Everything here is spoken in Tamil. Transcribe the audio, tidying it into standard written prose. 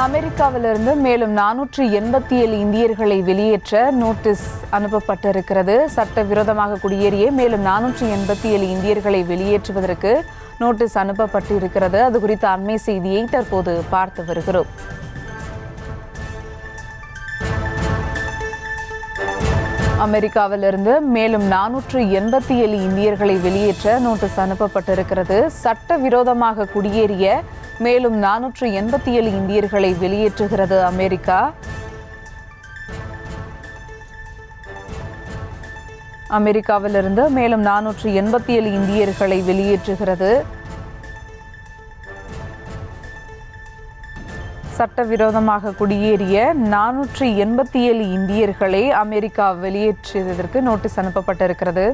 அமெரிக்காவிலிருந்து மேலும் 487 இந்தியர்களை வெளியேற்ற நோட்டீஸ் அனுப்பப்பட்டிருக்கிறது. சட்டவிரோதமாக குடியேறிய மேலும் 487 இந்தியர்களை வெளியேற்றுவதற்கு நோட்டீஸ் அனுப்பப்பட்டிருக்கிறது. அது குறித்த அண்மை செய்தியை தற்போது பார்த்து வருகிறோம். அமெரிக்காவிலிருந்து மேலும் 487 இந்தியர்களை வெளியேற்ற நோட்டீஸ் அனுப்பப்பட்டிருக்கிறது. சட்டவிரோதமாக குடியேறிய மேலும் 487 இந்தியர்களை வெளியேற்றுகிறது அமெரிக்கா. அமெரிக்காவிலிருந்து மேலும் 487 இந்தியர்களை வெளியேற்றுகிறது. சட்டவிரோதமாக குடியேறிய 487 இந்தியர்களை அமெரிக்கா வெளியேற்றியதற்கு நோட்டீஸ் அனுப்பப்பட்டிருக்கிறது.